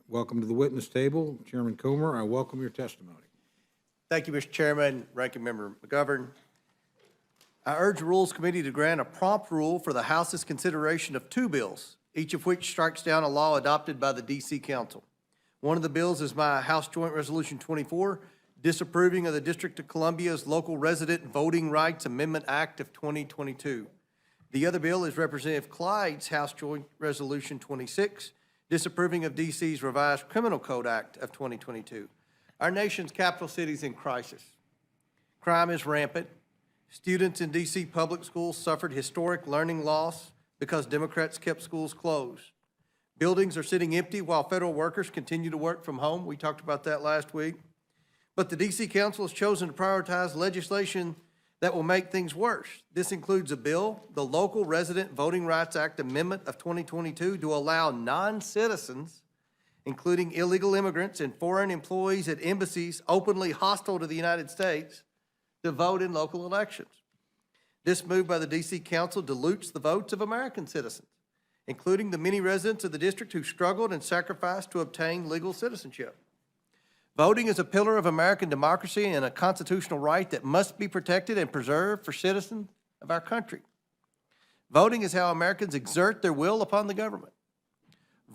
Welcome to the witness table. Chairman Comer, I welcome your testimony. Thank you, Mr. Chairman, Ranking Member McGovern. I urge the Rules Committee to grant a prompt rule for the House's consideration of two bills, each of which strikes down a law adopted by the D.C. Council. One of the bills is my House Joint Resolution 24, disapproving of the District of Columbia's Local Resident Voting Rights Amendment Act of 2022. The other bill is Representative Clyde's House Joint Resolution 26, disapproving of D.C.'s Revised Criminal Code Act of 2022. Our nation's capital city is in crisis. Crime is rampant. Students in D.C. public schools suffered historic learning loss because Democrats kept schools closed. Buildings are sitting empty while federal workers continue to work from home. We talked about that last week. But the D.C. Council has chosen to prioritize legislation that will make things worse. This includes a bill, the Local Resident Voting Rights Act Amendment of 2022, to allow non-citizens, including illegal immigrants and foreign employees at embassies openly hostile to the United States, to vote in local elections. This move by the D.C. Council dilutes the votes of American citizens, including the many residents of the district who struggled and sacrificed to obtain legal citizenship. Voting is a pillar of American democracy and a constitutional right that must be protected and preserved for citizens of our country. Voting is how Americans exert their will upon the government.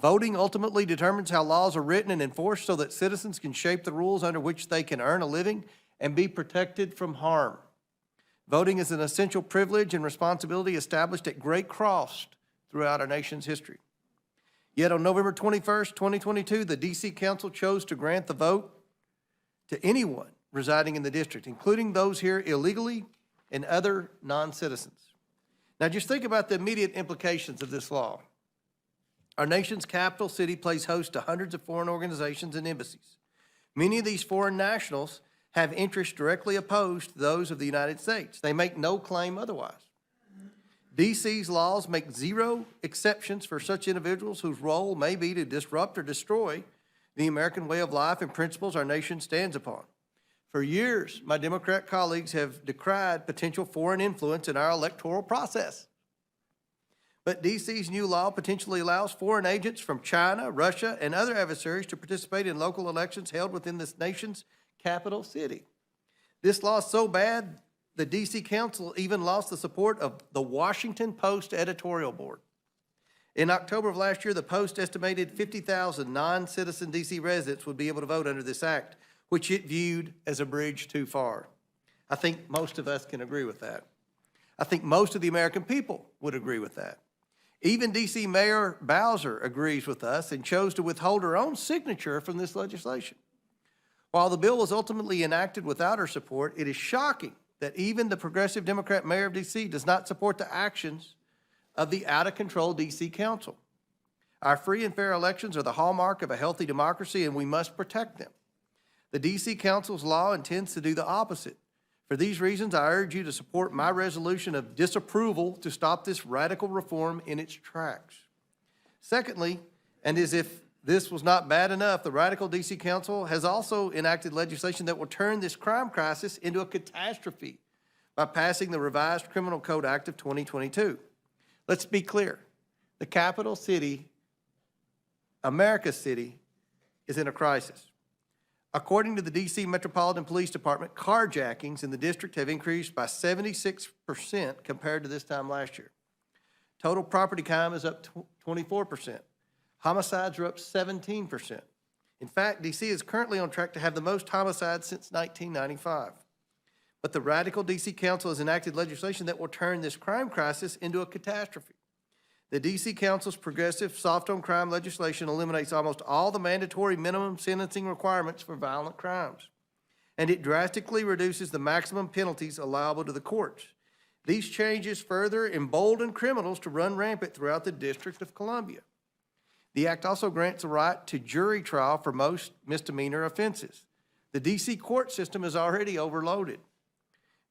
Voting ultimately determines how laws are written and enforced so that citizens can shape the rules under which they can earn a living and be protected from harm. Voting is an essential privilege and responsibility established at great cost throughout our nation's history. Yet on November 21st, 2022, the D.C. Council chose to grant the vote to anyone residing in the district, including those here illegally and other non-citizens. Now just think about the immediate implications of this law. Our nation's capital city plays host to hundreds of foreign organizations and embassies. Many of these foreign nationals have interests directly opposed to those of the United States. They make no claim otherwise. D.C.'s laws make zero exceptions for such individuals whose role may be to disrupt or destroy the American way of life and principles our nation stands upon. For years, my Democrat colleagues have decried potential foreign influence in our electoral process. But D.C.'s new law potentially allows foreign agents from China, Russia, and other adversaries to participate in local elections held within this nation's capital city. This law is so bad, the D.C. Council even lost the support of the Washington Post editorial board. In October of last year, the Post estimated 50,000 non-citizen D.C. residents would be able to vote under this act, which it viewed as a bridge too far. I think most of us can agree with that. I think most of the American people would agree with that. Even D.C. Mayor Bowser agrees with us and chose to withhold her own signature from this legislation. While the bill was ultimately enacted without her support, it is shocking that even the progressive Democrat mayor of D.C. does not support the actions of the out-of-control D.C. Council. Our free and fair elections are the hallmark of a healthy democracy, and we must protect them. The D.C. Council's law intends to do the opposite. For these reasons, I urge you to support my resolution of disapproval to stop this radical reform in its tracks. Secondly, and as if this was not bad enough, the radical D.C. Council has also enacted legislation that will turn this crime crisis into a catastrophe by passing the Revised Criminal Code Act of 2022. Let's be clear. The capital city, America's city, is in a crisis. According to the D.C. Metropolitan Police Department, carjackings in the district have increased by 76% compared to this time last year. Total property crime is up 24%. Homicides are up 17%. In fact, D.C. is currently on track to have the most homicides since 1995. But the radical D.C. Council has enacted legislation that will turn this crime crisis into a catastrophe. The D.C. Council's progressive soft-on-crime legislation eliminates almost all the mandatory minimum sentencing requirements for violent crimes, and it drastically reduces the maximum penalties allowable to the courts. These changes further embolden criminals to run rampant throughout the District of Columbia. The act also grants a right to jury trial for most misdemeanor offenses. The D.C. court system is already overloaded.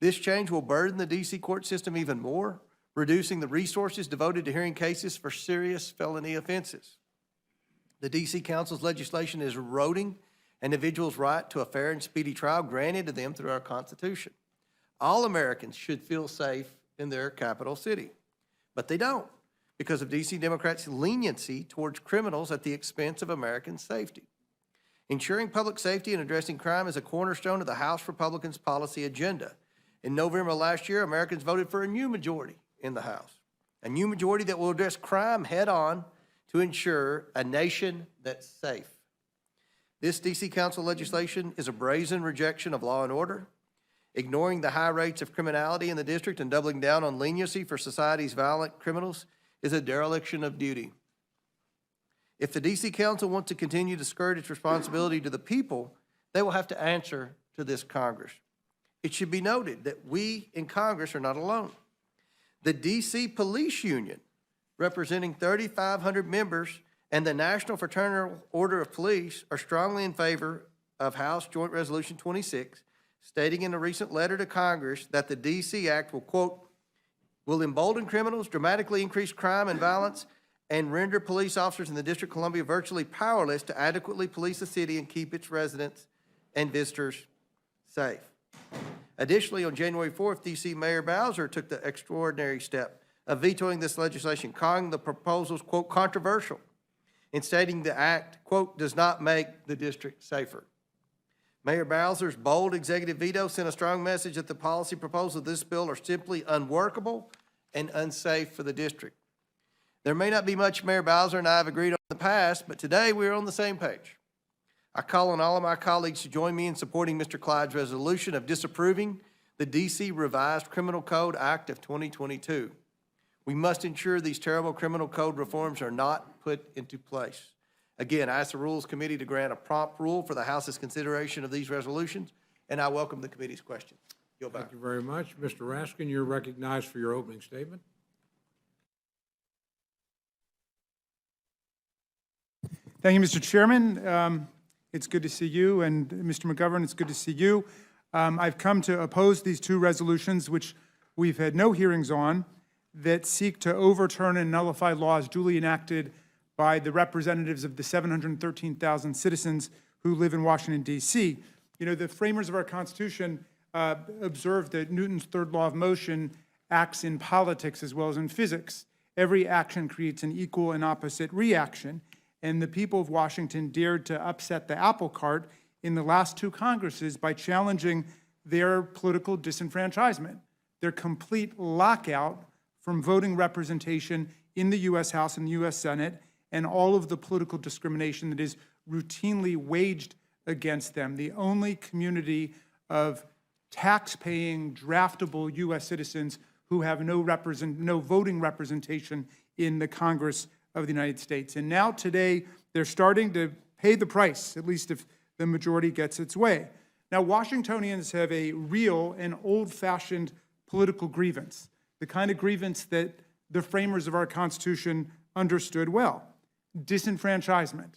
This change will burden the D.C. court system even more, reducing the resources devoted to hearing cases for serious felony offenses. The D.C. Council's legislation is eroding an individual's right to a fair and speedy trial granted to them through our Constitution. All Americans should feel safe in their capital city, but they don't. because of D.C. Democrats' leniency towards criminals at the expense of American safety. Ensuring public safety and addressing crime is a cornerstone of the House Republicans' policy agenda. In November last year, Americans voted for a new majority in the House, a new majority that will address crime head-on to ensure a nation that's safe. This D.C. Council legislation is a brazen rejection of law and order, ignoring the high rates of criminality in the district and doubling down on leniency for society's violent criminals is a dereliction of duty. If the D.C. Council wants to continue to skirt its responsibility to the people, they will have to answer to this Congress. It should be noted that we in Congress are not alone. The D.C. Police Union, representing 3,500 members, and the National Fraternal Order of Police are strongly in favor of House Joint Resolution 26, stating in a recent letter to Congress that the D.C. Act will, quote, will embolden criminals, dramatically increase crime and violence, and render police officers in the District of Columbia virtually powerless to adequately police the city and keep its residents and visitors safe. Additionally, on January 4th, D.C. Mayor Bowser took the extraordinary step of vetoing this legislation, calling the proposals, quote, controversial, and stating the act, quote, does not make the district safer. Mayor Bowser's bold executive veto sent a strong message that the policy proposals of this bill are simply unworkable and unsafe for the district. There may not be much Mayor Bowser and I have agreed on in the past, but today we are on the same page. I call on all of my colleagues to join me in supporting Mr. Clyde's resolution of disapproving the D.C. Revised Criminal Code Act of 2022. We must ensure these terrible criminal code reforms are not put into place. Again, I ask the Rules Committee to grant a prompt rule for the House's consideration of these resolutions, and I welcome the committee's questions. Yield back. Thank you very much. Mr. Raskin, you're recognized for your opening statement. Thank you, Mr. Chairman. It's good to see you, and Mr. McGovern, it's good to see you. I've come to oppose these two resolutions, which we've had no hearings on, that seek to overturn and nullify laws duly enacted by the representatives of the 713,000 citizens who live in Washington, D.C. You know, the framers of our Constitution observed that Newton's third law of motion acts in politics as well as in physics. Every action creates an equal and opposite reaction. And the people of Washington dared to upset the apple cart in the last two Congresses by challenging their political disenfranchisement, their complete lockout from voting representation in the U.S. House and the U.S. Senate, and all of the political discrimination that is routinely waged against them. The only community of tax-paying, draftable U.S. citizens who have no voting representation in the Congress of the United States. And now today, they're starting to pay the price, at least if the majority gets its way. Now, Washingtonians have a real and old-fashioned political grievance, the kind of grievance that the framers of our Constitution understood well: disenfranchisement,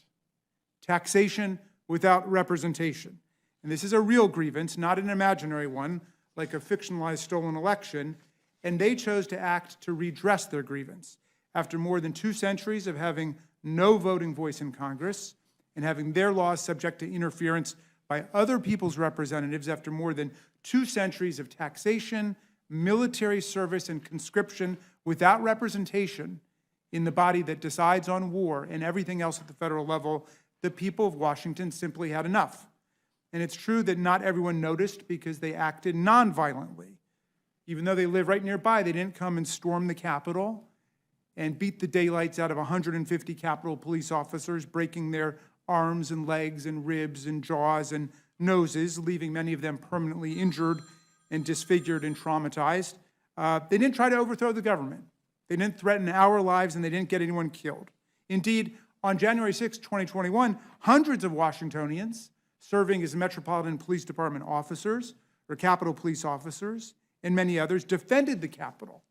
taxation without representation. And this is a real grievance, not an imaginary one, like a fictionalized stolen election, and they chose to act to redress their grievance. After more than 2 centuries of having no voting voice in Congress and having their laws subject to interference by other people's representatives, after more than 2 centuries of taxation, military service, and conscription without representation in the body that decides on war and everything else at the federal level, the people of Washington simply had enough. And it's true that not everyone noticed because they acted nonviolently. Even though they live right nearby, they didn't come and storm the Capitol and beat the daylights out of 150 Capitol police officers, breaking their arms and legs and ribs and jaws and noses, leaving many of them permanently injured and disfigured and traumatized. They didn't try to overthrow the government. They didn't threaten our lives, and they didn't get anyone killed. Indeed, on January 6, 2021, hundreds of Washingtonians serving as Metropolitan Police Department officers or Capitol Police officers and many others defended the Capitol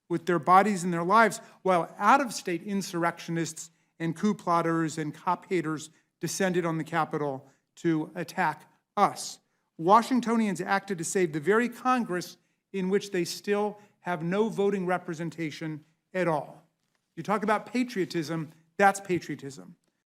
with their bodies and their lives, while out-of-state insurrectionists and coup plotters and cop haters descended on the Capitol to attack us. Washingtonians acted to save the very Congress in which they still have no voting representation at all. You talk about patriotism, that's patriotism.